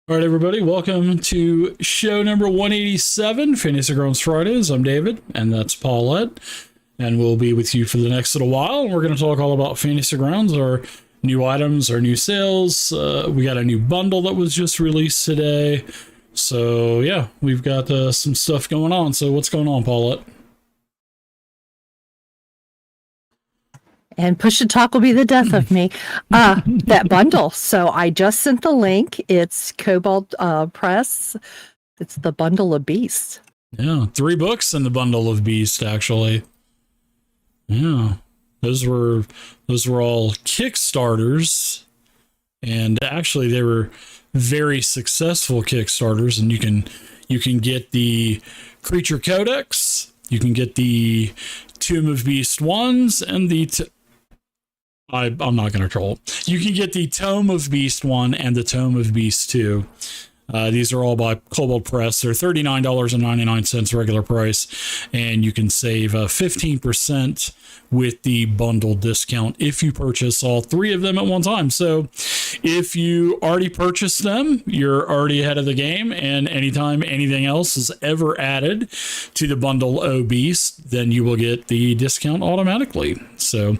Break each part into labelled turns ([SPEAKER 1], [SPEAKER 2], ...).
[SPEAKER 1] All right, everybody, welcome to show number 187, Fantasy Grounds Fridays. I'm David, and that's Paulette, and we'll be with you for the next little while. And we're going to talk all about Fantasy Grounds, our new items, our new sales. We got a new bundle that was just released today. So, yeah, we've got some stuff going on. So, what's going on, Paulette?
[SPEAKER 2] And push to talk will be the death of me. That bundle. So I just sent the link. It's Cobalt Press. It's the Bundle of Beasts.
[SPEAKER 1] Yeah, 3 books in the Bundle of Beast, actually. Yeah, those were all Kickstarters, and actually they were very successful Kickstarters. And you can get the Creature Codex, you can get the Tomb of Beast ones, and the I'm not going to troll. You can get the Tome of Beast 1 and the Tome of Beast 2. These are all by Cobalt Press. They're $39.99 regular price, and you can save 15% with the bundle discount if you purchase all 3 of them at one time. So if you already purchased them, you're already ahead of the game, and anytime anything else is ever added to the bundle O Beast, then you will get the discount automatically. So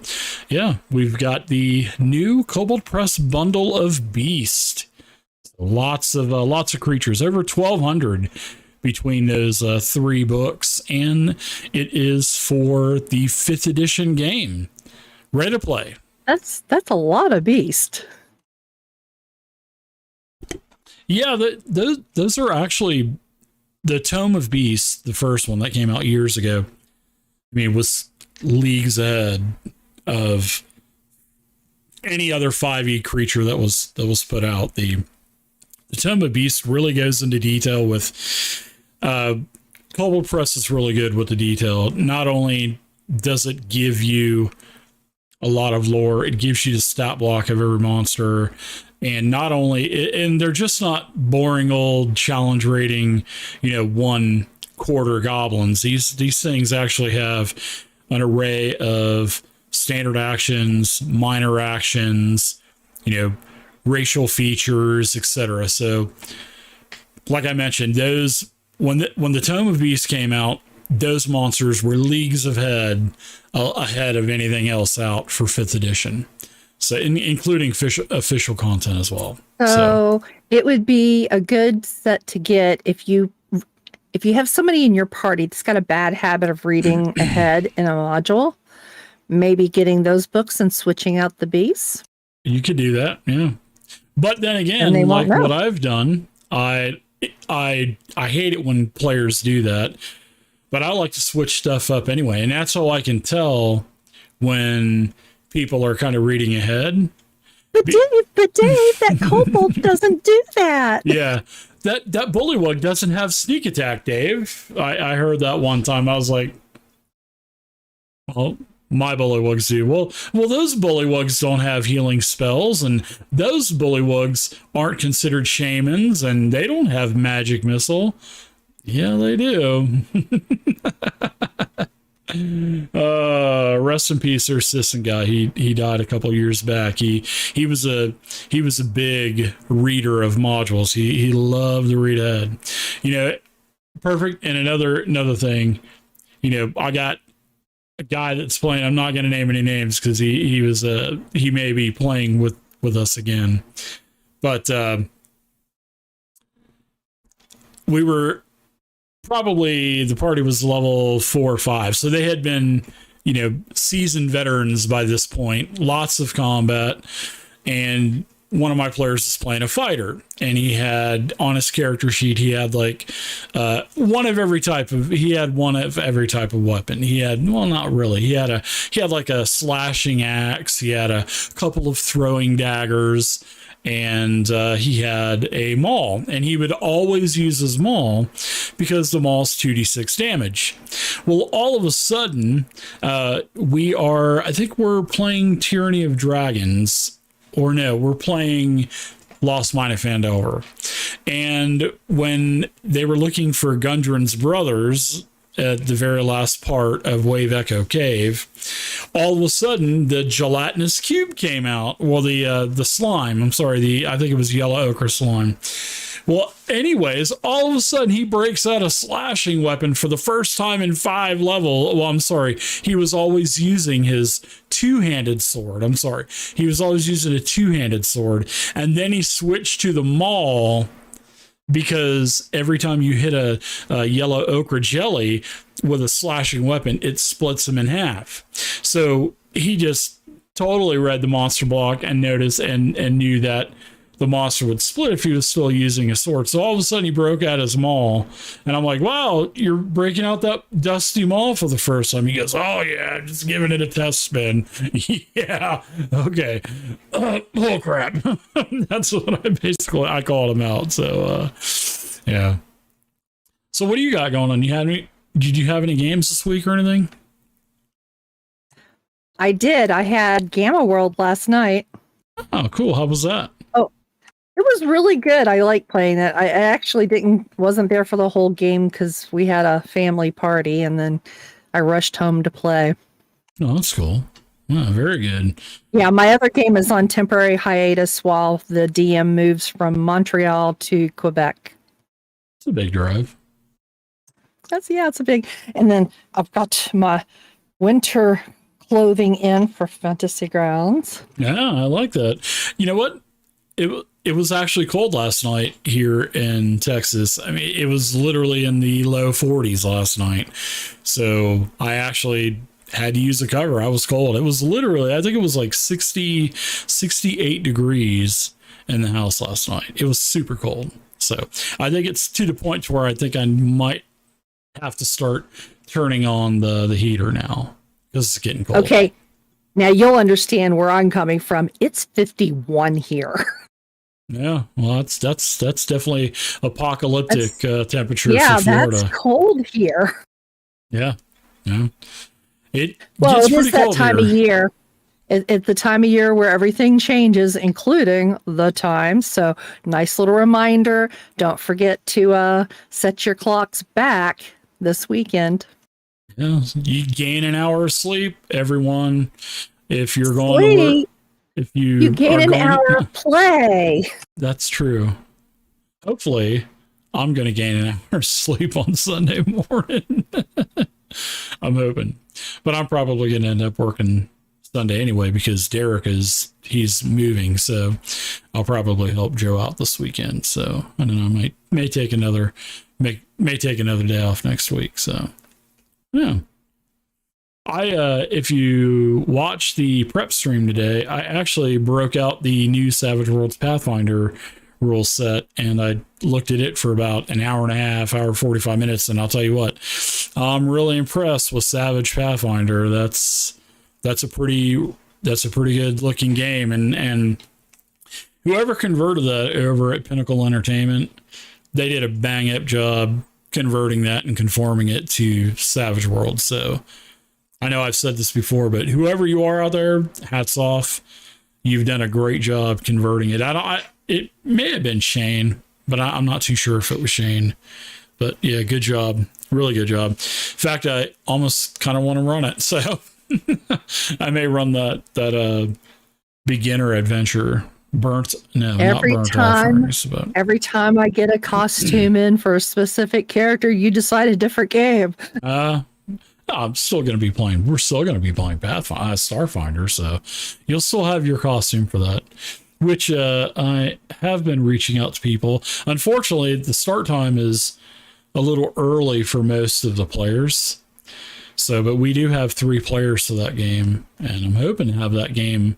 [SPEAKER 1] yeah, we've got the new Cobalt Press Bundle of Beast. Lots of creatures, over 1,200 between those 3 books, and it is for the 5th edition game. Ready to play.
[SPEAKER 2] That's a lot of beast.
[SPEAKER 1] Yeah, those are actually the Tome of Beasts, the first one that came out years ago. I mean, it was leagues ahead of any other 5e creature that was put out. The Tome of Beast really goes into detail with Cobalt Press is really good with the detail. Not only does it give you a lot of lore, it gives you the stat block of every monster, and not only, and they're just not boring old challenge rating, 1 quarter goblins. These things actually have an array of standard actions, minor actions, racial features, etc. So, like I mentioned, those when the Tome of Beast came out, those monsters were leagues ahead of anything else out for 5th edition. So, including official content as well.
[SPEAKER 2] So it would be a good set to get if you have somebody in your party that's got a bad habit of reading ahead in a module. Maybe getting those books and switching out the beasts.
[SPEAKER 1] You could do that, yeah. But then again, like what I've done, I hate it when players do that, but I like to switch stuff up anyway. And that's how I can tell when people are kind of reading ahead.
[SPEAKER 2] But Dave, that kobold doesn't do that.
[SPEAKER 1] Yeah. That bullywug doesn't have sneak attack, Dave. I heard that one time. I was like, oh, my bullywugs do. Well, those bullywugs don't have healing spells, and those bullywugs aren't considered shamans, and they don't have magic missile. Yeah, they do. Rest in peace, our assistant guy. He died a couple years back. He was a big reader of modules. He loved to read ahead. Perfect. And another thing, I got a guy that's playing. I'm not going to name any names because he may be playing with us again, but we were probably, the party was level 4 or 5, so they had been seasoned veterans by this point. Lots of combat, and one of my players is playing a fighter, and he had on his character sheet, he had like one of every type of weapon. He had, well, not really. He had like a slashing axe. He had a couple of throwing daggers, and he had a maul, and he would always use his maul because the maul's 2d6 damage. Well, all of a sudden, I think we're playing Tyranny of Dragons. Or no, we're playing Lost Mine of Fandelver. And when they were looking for Gundren's brothers at the very last part of Wave Echo Cave, all of a sudden the gelatinous cube came out. Well, the slime, I think it was yellow ochre slime. Well, anyways, all of a sudden he breaks out a slashing weapon for the first time in 5 level. Well, I'm sorry. He was always using his two-handed sword. I'm sorry. He was always using a two-handed sword. And then he switched to the maul because every time you hit a yellow ochre jelly with a slashing weapon, it splits him in half. So he just totally read the monster block and noticed and knew that the monster would split if he was still using a sword. So all of a sudden he broke out his maul, and I'm like, wow, you're breaking out that dusty maul for the first time. He goes, oh yeah, just giving it a test spin. Yeah, okay. Oh crap. That's what I called him out. So yeah. So what do you got going on? Did you have any games this week or anything?
[SPEAKER 2] I did. I had Gamma World last night.
[SPEAKER 1] Oh, cool. How was that?
[SPEAKER 2] It was really good. I like playing it. I actually wasn't there for the whole game because we had a family party, and then I rushed home to play.
[SPEAKER 1] Oh, that's cool. Oh, very good.
[SPEAKER 2] Yeah, my other game is on temporary hiatus while the DM moves from Montreal to Quebec.
[SPEAKER 1] It's a big drive.
[SPEAKER 2] It's a big. And then I've got my winter clothing in for Fantasy Grounds.
[SPEAKER 1] Yeah, I like that. You know what? It was actually cold last night here in Texas. I mean, it was literally in the low 40s last night. So I actually had to use a cover. I was cold. It was literally, I think it was like 68 degrees in the house last night. It was super cold. So I think it's to the point to where I think I might have to start turning on the heater now because it's getting cold.
[SPEAKER 2] Okay. Now you'll understand where I'm coming from. It's 51 here.
[SPEAKER 1] Yeah, well, that's definitely apocalyptic temperature for Florida.
[SPEAKER 2] That's cold here.
[SPEAKER 1] Yeah. It
[SPEAKER 2] is that time of year. It's the time of year where everything changes, including the time. So, nice little reminder. Don't forget to set your clocks back this weekend.
[SPEAKER 1] Yeah, you gain an hour of sleep, everyone. If you're going to work. If you
[SPEAKER 2] gain an hour of play.
[SPEAKER 1] That's true. Hopefully, I'm going to gain an hour of sleep on Sunday morning. I'm hoping. But I'm probably going to end up working Sunday anyway because Derek he's moving. So I'll probably help Joe out this weekend. So I don't know. May take another day off next week. So yeah. If you watch the prep stream today, I actually broke out the new Savage Worlds Pathfinder rule set, and I looked at it for about an hour and a half, hour 45 minutes, and I'll tell you what, I'm really impressed with Savage Pathfinder. That's a pretty good looking game, and whoever converted that over at Pinnacle Entertainment, they did a bang up job converting that and conforming it to Savage Worlds. So I know I've said this before, but whoever you are out there, hats off. You've done a great job converting it. It may have been Shane, but I'm not too sure if it was Shane. But yeah, good job. Really good job. In fact, I almost kind of want to run it. So I may run that beginner adventure. Every time I get a costume in for a specific character, you decide a different game. I'm still going to be playing. We're still going to be playing Starfinder, so you'll still have your costume for that. Which I have been reaching out to people. Unfortunately, the start time is a little early for most of the players. So, but we do have 3 players to that game, and I'm hoping to have that game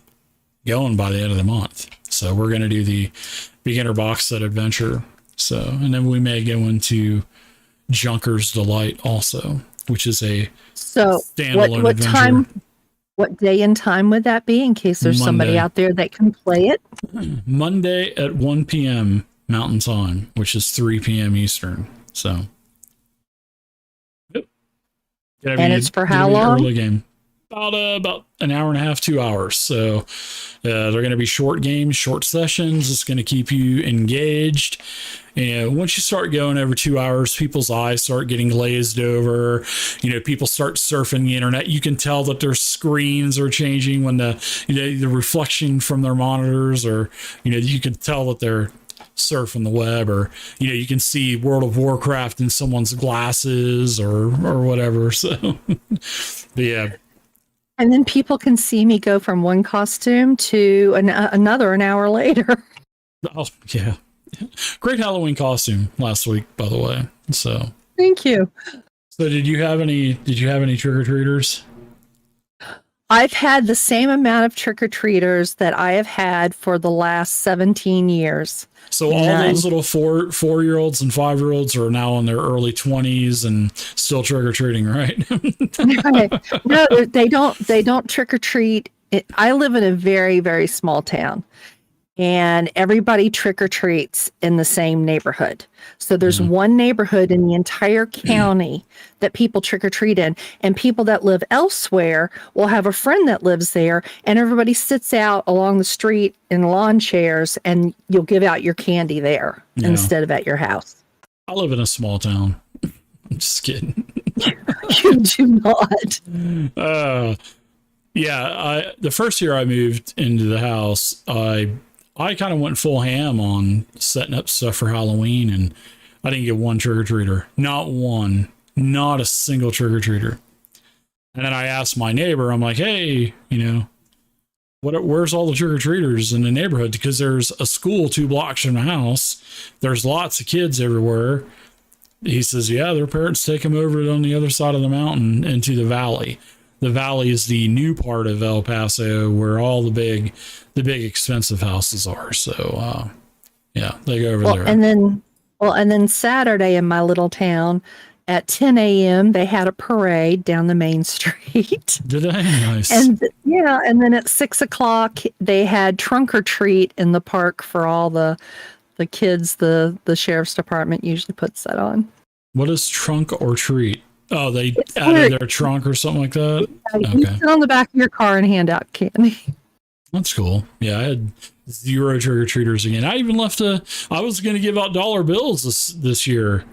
[SPEAKER 1] going by the end of the month. So we're going to do the beginner box set adventure. So, and then we may go into Junker's Delight also, which is a standalone adventure.
[SPEAKER 2] What day and time would that be in case there's somebody out there that can play it?
[SPEAKER 1] Monday at 1 p.m. Mountain Time, which is 3 p.m. Eastern. So,
[SPEAKER 2] and it's for how long?
[SPEAKER 1] Early game. About an hour and a half, 2 hours. So they're going to be short games, short sessions. It's going to keep you engaged. And once you start going over 2 hours, people's eyes start getting glazed over. People start surfing the internet. You can tell that their screens are changing when the reflection from their monitors, or you can tell that they're surfing the web, or you can see World of Warcraft in someone's glasses or whatever. So, but yeah.
[SPEAKER 2] And then people can see me go from one costume to another an hour later.
[SPEAKER 1] Oh yeah, great Halloween costume last week, by the way. So
[SPEAKER 2] thank you.
[SPEAKER 1] So did you have any trick or treaters?
[SPEAKER 2] I've had the same amount of trick-or-treaters that I have had for the last 17 years.
[SPEAKER 1] So all those little 4-year-olds and 5-year-olds are now in their early 20s and still trick-or-treating, right?
[SPEAKER 2] No, they don't trick-or-treat. I live in a very, very small town, and everybody trick-or-treats in the same neighborhood. So there's one neighborhood in the entire county that people trick-or-treat in, and people that live elsewhere will have a friend that lives there, and everybody sits out along the street in lawn chairs, and you'll give out your candy there instead of at your house.
[SPEAKER 1] I live in a small town. I'm just kidding.
[SPEAKER 2] You do not.
[SPEAKER 1] Yeah, the first year I moved into the house, I kind of went full ham on setting up stuff for Halloween, and I didn't get one trick-or-treater. Not one. Not a single trick-or-treater. And then I asked my neighbor, I'm like, hey, where's all the trick-or-treaters in the neighborhood? Because there's a school 2 blocks from the house. There's lots of kids everywhere. He says, yeah, their parents take them over on the other side of the mountain into the valley. The valley is the new part of El Paso where all the big expensive houses are. So, yeah, they go over there.
[SPEAKER 2] And then Saturday in my little town at 10 a.m. they had a parade down the main street.
[SPEAKER 1] Did they? Nice.
[SPEAKER 2] And then at 6 o'clock they had trunk or treat in the park for all the kids. The sheriff's department usually puts that on.
[SPEAKER 1] What is trunk or treat? Oh, they added their trunk or something like that?
[SPEAKER 2] You sit on the back of your car and hand out candy.
[SPEAKER 1] That's cool. Yeah, I had 0 trick-or-treaters again. I even I was going to give out dollar bills this year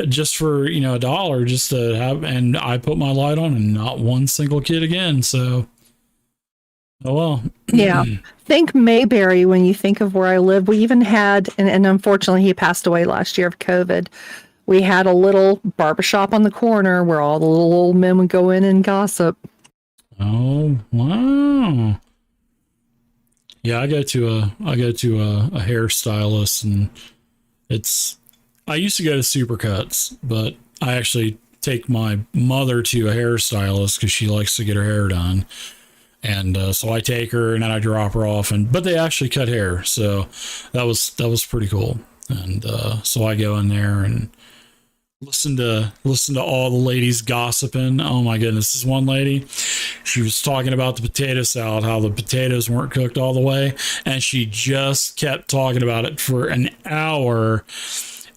[SPEAKER 1] just for, $1 just to have, and I put my light on and not one single kid again. So, oh well.
[SPEAKER 2] Yeah. Think Mayberry when you think of where I live. We even had, and unfortunately he passed away last year of COVID. We had a little barbershop on the corner where all the little old men would go in and gossip.
[SPEAKER 1] Oh, wow. Yeah, I go to a hairstylist, and I used to go to Supercuts, but I actually take my mother to a hairstylist because she likes to get her hair done. And so I take her and then I drop her off, but they actually cut hair. So that was pretty cool. And so I go in there and listen to all the ladies gossiping. Oh my goodness, this one lady, she was talking about the potato salad, how the potatoes weren't cooked all the way, and she just kept talking about it for an hour.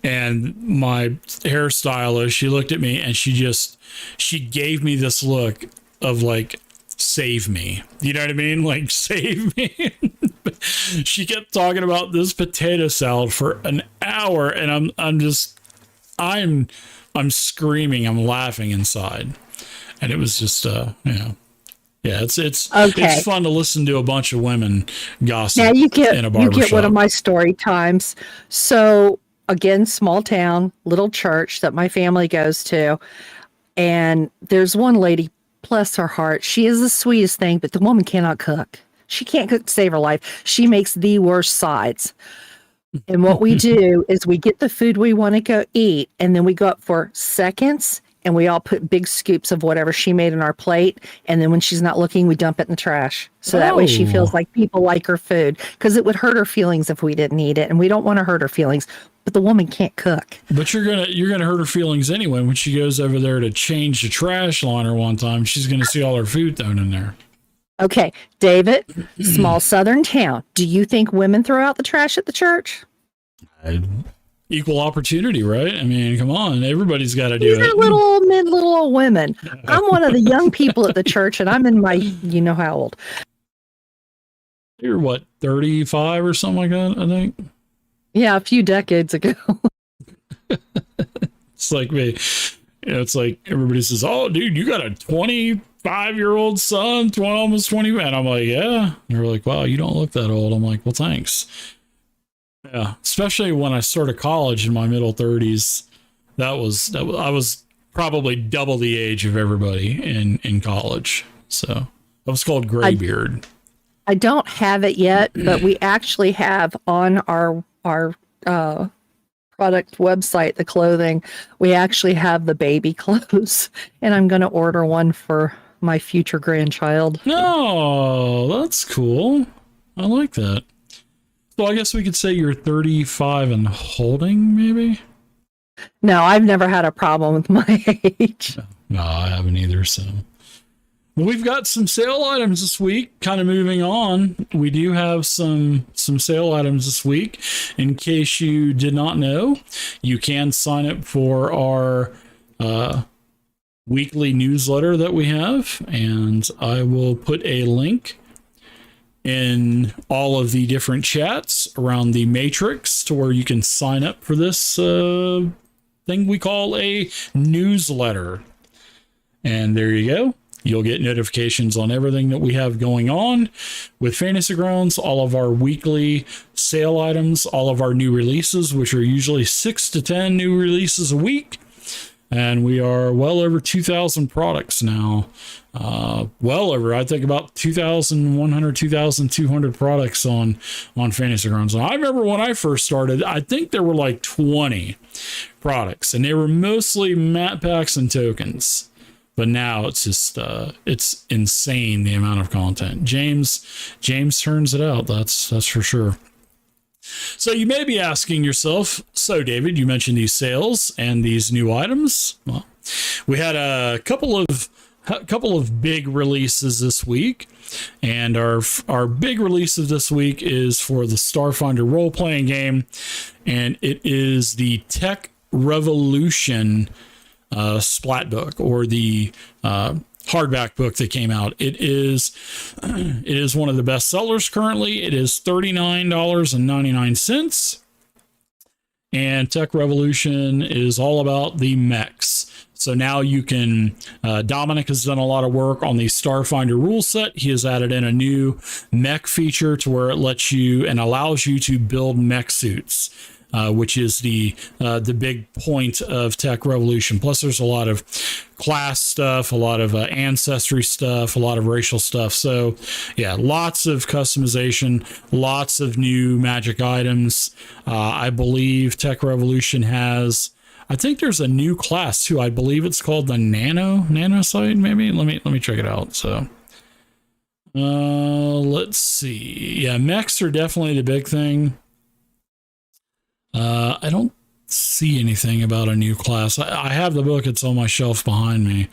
[SPEAKER 1] And my hairstylist, she looked at me and she gave me this look of like, save me. You know what I mean? Like, save me. She kept talking about this potato salad for an hour, and I'm screaming, I'm laughing inside. And it was just yeah, it's fun to listen to a bunch of women gossip.
[SPEAKER 2] Now you
[SPEAKER 1] in a barbershop.
[SPEAKER 2] You get one of my story times. So again, small town, little church that my family goes to, and there's one lady, bless her heart, she is the sweetest thing, but the woman cannot cook. She can't cook to save her life. She makes the worst sides. And what we do is we get the food we want to go eat, and then we go up for seconds, and we all put big scoops of whatever she made in our plate. And then when she's not looking, we dump it in the trash. So that way she feels like people like her food, because it would hurt her feelings if we didn't eat it. And we don't want to hurt her feelings, but the woman can't cook.
[SPEAKER 1] But you're gonna hurt her feelings anyway. When she goes over there to change the trash liner one time, she's going to see all her food thrown in there.
[SPEAKER 2] Okay, David, small southern town. Do you think women throw out the trash at the church?
[SPEAKER 1] Equal opportunity, right? I mean, come on, everybody's got to do it.
[SPEAKER 2] These are little old women. I'm one of the young people at the church, and I'm in my, you know how old.
[SPEAKER 1] You're what, 35 or something like that, I think?
[SPEAKER 2] Yeah, a few decades ago.
[SPEAKER 1] It's like me. It's like everybody says, oh, dude, you got a 25-year-old son, almost 20. And I'm like, yeah. And they're like, wow, you don't look that old. I'm like, well, thanks. Yeah, especially when I started college in my middle 30s. I was probably double the age of everybody in college. So I was called graybeard.
[SPEAKER 2] I don't have it yet, but we actually have on our product website, the clothing, we actually have the baby clothes, and I'm going to order one for my future grandchild.
[SPEAKER 1] No, that's cool. I like that. So I guess we could say you're 35 and holding, maybe?
[SPEAKER 2] No, I've never had a problem with my age.
[SPEAKER 1] No, I haven't either. So well, we've got some sale items this week. Kind of moving on, we do have some sale items this week. In case you did not know, you can sign up for our weekly newsletter that we have, and I will put a link in all of the different chats around the matrix to where you can sign up for this thing we call a newsletter. And there you go. You'll get notifications on everything that we have going on with Fantasy Grounds, all of our weekly sale items, all of our new releases, which are usually 6 to 10 new releases a week. And we are well over 2,000 products now. Well over, I think, about 2,100, 2,200 products on Fantasy Grounds. And I remember when I first started, I think there were like 20 products, and they were mostly map packs and tokens. But now it's just it's insane the amount of content. James turns it out. That's for sure. So you may be asking yourself, so David, you mentioned these sales and these new items. Well, we had a couple of big releases this week, and our big release of this week is for the Starfinder role-playing game, and it is the Tech Revolution splat book, or the hardback book that came out. It is one of the best sellers currently. It is $39.99. And Tech Revolution is all about the mechs. So now you can, Dominic has done a lot of work on the Starfinder rule set. He has added in a new mech feature to where it lets you and allows you to build mech suits. Which is the big point of Tech Revolution. Plus, there's a lot of class stuff, a lot of ancestry stuff, a lot of racial stuff. So, yeah, lots of customization, lots of new magic items. I believe Tech Revolution has. I think there's a new class too. I believe it's called the Nanosite. Maybe let me check it out. So, let's see. Yeah, mechs are definitely the big thing. I don't see anything about a new class. I have the book. It's on my shelf behind me.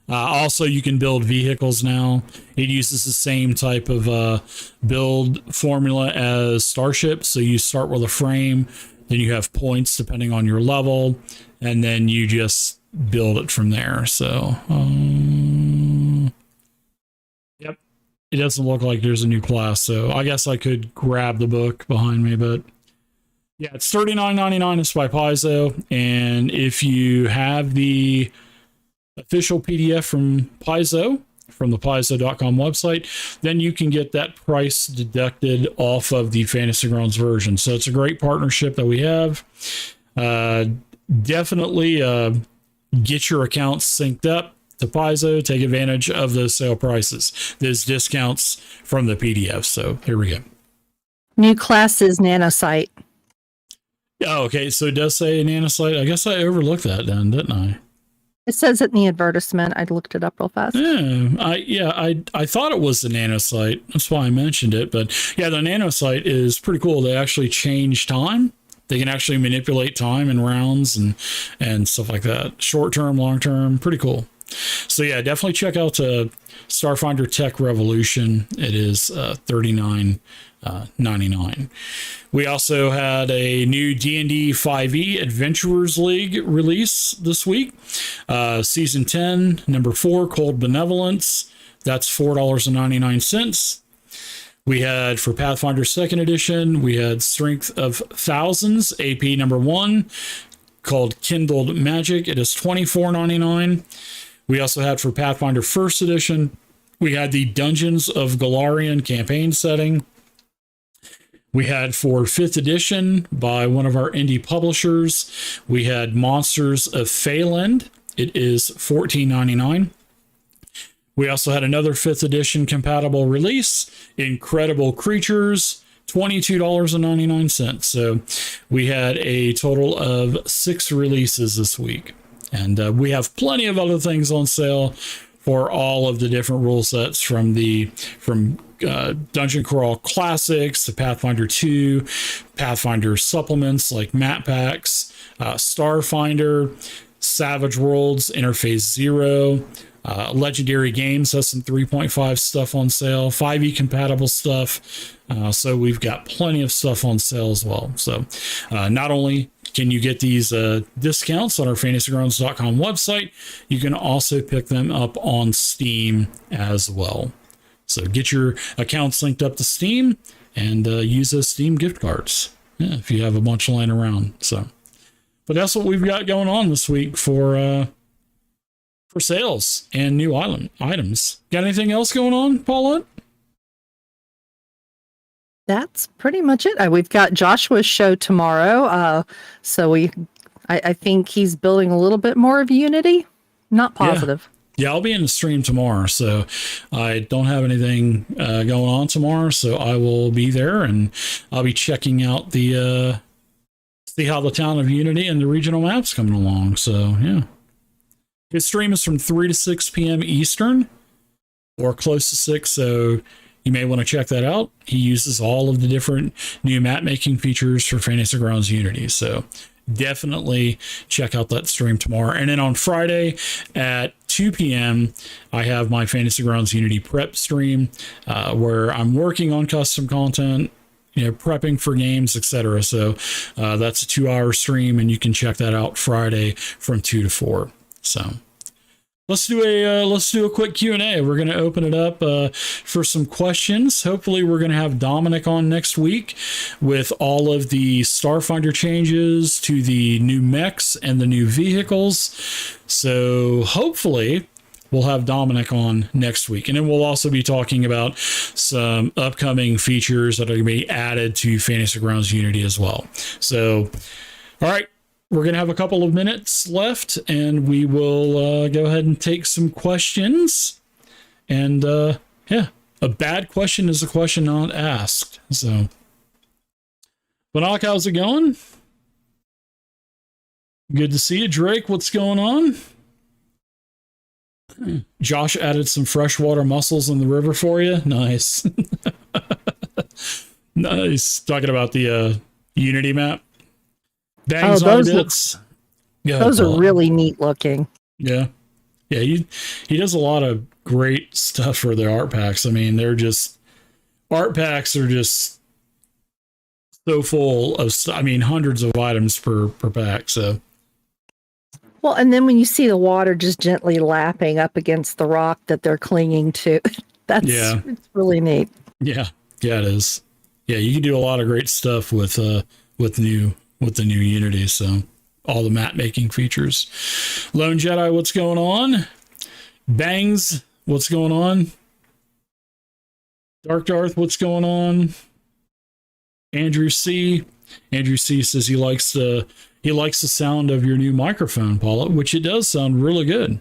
[SPEAKER 1] Also, you can build vehicles now. It uses the same type of build formula as Starship. So you start with a frame, then you have points depending on your level, and then you just build it from there. So, yep. It doesn't look like there's a new class. So I guess I could grab the book behind me, but yeah, it's $39.99. It's by Paizo. And if you have the official PDF from Paizo, from the Paizo.com website, then you can get that price deducted off of the Fantasy Grounds version. So it's a great partnership that we have. Definitely get your accounts synced up to Paizo. Take advantage of those sale prices, those discounts from the PDF. So here we go.
[SPEAKER 2] New class is Nanosite.
[SPEAKER 1] Oh, okay. So it does say Nanosite. I guess I overlooked that then, didn't I?
[SPEAKER 2] It says it in the advertisement. I looked it up real fast.
[SPEAKER 1] I thought it was the Nanosite. That's why I mentioned it. But yeah, the Nanosite is pretty cool. They actually change time. They can actually manipulate time in rounds and stuff like that. Short term, long term, pretty cool. So yeah, definitely check out Starfinder Tech Revolution. It is $39.99. We also had a new D&D 5e Adventurers League release this week. Season 10, number 4, Cold Benevolence. That's $4.99. We had, for Pathfinder 2nd Edition, we had Strength of Thousands, AP number 1, called Kindled Magic. It is $24.99. We also had, for Pathfinder 1st Edition, we had the Dungeons of Golarion campaign setting. We had for 5th edition by one of our indie publishers, we had Monsters of Phelan. It is $14.99. We also had another 5th edition compatible release, Incredible Creatures, $22.99. So we had a total of 6 releases this week. And we have plenty of other things on sale for all of the different rule sets from Dungeon Crawl Classics to Pathfinder 2, Pathfinder supplements like map packs, Starfinder, Savage Worlds, Interface Zero. Legendary Games has some 3.5 stuff on sale, 5e compatible stuff. So we've got plenty of stuff on sale as well. So not only can you get these discounts on our fantasygrounds.com website, you can also pick them up on Steam as well. So get your accounts linked up to Steam and use those Steam gift cards if you have a bunch lying around. So, but that's what we've got going on this week for sales and new items. Got anything else going on, Paulette?
[SPEAKER 2] That's pretty much it. We've got Joshua's show tomorrow. So I think he's building a little bit more of Unity. Not positive.
[SPEAKER 1] Yeah, I'll be in the stream tomorrow, so I don't have anything going on tomorrow, so I will be there and I'll be checking out the see how the town of Unity and the regional maps coming along. So yeah. His stream is from 3 to 6 p.m. Eastern or close to 6, so you may want to check that out. He uses all of the different new map making features for Fantasy Grounds Unity, so definitely check out that stream tomorrow. And then on Friday at 2 p.m., I have my Fantasy Grounds Unity prep stream where I'm working on custom content, prepping for games, etc. So that's a 2-hour stream, and you can check that out Friday from 2 to 4. So let's do a quick Q&A. We're going to open it up for some questions. Hopefully we're going to have Dominic on next week with all of the Starfinder changes to the new mechs and the new vehicles. So hopefully we'll have Dominic on next week. And then we'll also be talking about some upcoming features that are going to be added to Fantasy Grounds Unity as well. So, all right. We're going to have a couple of minutes left, and we will go ahead and take some questions. And yeah, a bad question is a question not asked. So, Banach, how's it going? Good to see you. Drake, what's going on? Josh added some freshwater mussels in the river for you. Nice. Nice. Talking about the Unity map. Those
[SPEAKER 2] are really neat looking.
[SPEAKER 1] Yeah. He does a lot of great stuff for the art packs. I mean, art packs are just so full of hundreds of items per pack. So,
[SPEAKER 2] well, and then when you see the water just gently lapping up against the rock that they're clinging to, it's really neat.
[SPEAKER 1] Yeah, it is. Yeah, you can do a lot of great stuff with the new Unity. So all the map making features. Lone Jedi, what's going on? Bangs, what's going on? Dark Darth, what's going on? Andrew C says he likes the sound of your new microphone, Paula, which it does sound really good.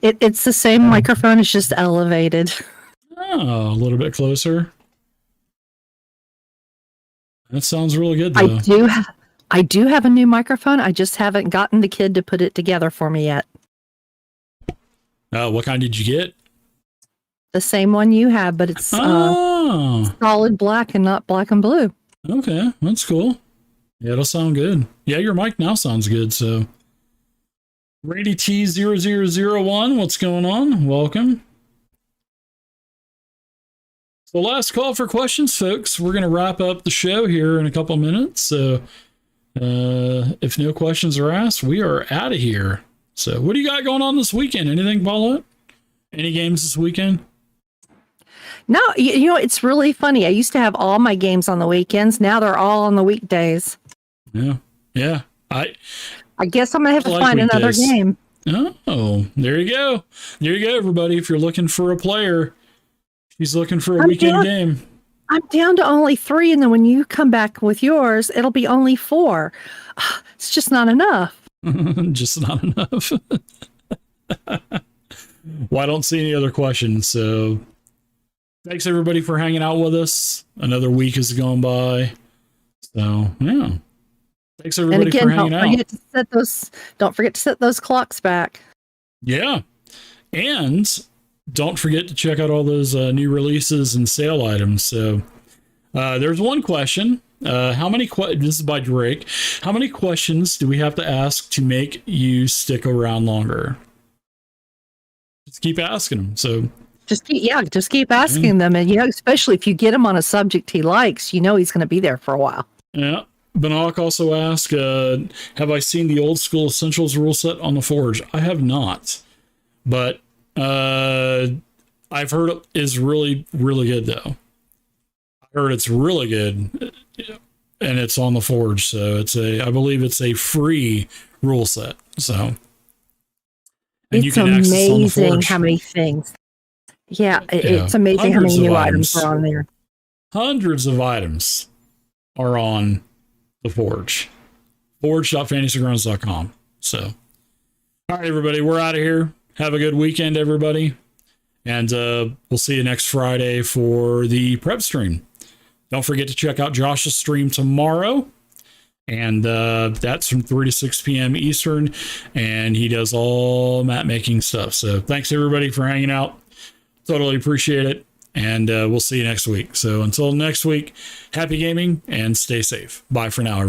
[SPEAKER 2] It's the same microphone, it's just elevated.
[SPEAKER 1] Oh, a little bit closer. That sounds really good, though.
[SPEAKER 2] I do have a new microphone. I just haven't gotten the kid to put it together for me yet.
[SPEAKER 1] What kind did you get?
[SPEAKER 2] The same one you have, but it's solid black and not black and blue.
[SPEAKER 1] Okay, that's cool. Yeah, it'll sound good. Yeah, your mic now sounds good. So, Randy T0001, what's going on? Welcome. So last call for questions, folks. We're going to wrap up the show here in a couple of minutes. So if no questions are asked, we are out of here. So what do you got going on this weekend? Anything, Paulette? Any games this weekend?
[SPEAKER 2] No, it's really funny. I used to have all my games on the weekends. Now they're all on the weekdays.
[SPEAKER 1] Yeah. I
[SPEAKER 2] guess I'm going to have to find another game.
[SPEAKER 1] Oh, there you go. There you go, everybody. If you're looking for a player, he's looking for a weekend game.
[SPEAKER 2] I'm down to only 3, and then when you come back with yours, it'll be only 4. It's just not enough.
[SPEAKER 1] Just not enough. Well, I don't see any other questions. So thanks everybody for hanging out with us. Another week has gone by. So yeah. Thanks everybody
[SPEAKER 2] And again,
[SPEAKER 1] for hanging out.
[SPEAKER 2] Don't forget to set those clocks back.
[SPEAKER 1] Yeah. And don't forget to check out all those new releases and sale items. So there's one question. This is by Drake. How many questions do we have to ask to make you stick around longer? Just keep asking them. So
[SPEAKER 2] just keep asking them. And, especially if you get him on a subject he likes, he's going to be there for a while.
[SPEAKER 1] Yeah. Benak also asked, have I seen the old school essentials rule set on the Forge? I have not, but I've heard it is really, really good though. I heard it's really good and it's on the Forge. So I believe it's a free rule set. So and
[SPEAKER 2] it's amazing how many things. Yeah, it's amazing how many new items are on there.
[SPEAKER 1] Hundreds of items are on the Forge. Forge.fantasygrounds.com. So, all right, everybody, we're out of here. Have a good weekend, everybody. And we'll see you next Friday for the prep stream. Don't forget to check out Josh's stream tomorrow. And that's from 3 to 6 p.m. Eastern. And he does all map making stuff. So thanks, everybody, for hanging out. Totally appreciate it. And we'll see you next week. So until next week, happy gaming and stay safe. Bye for now, everybody.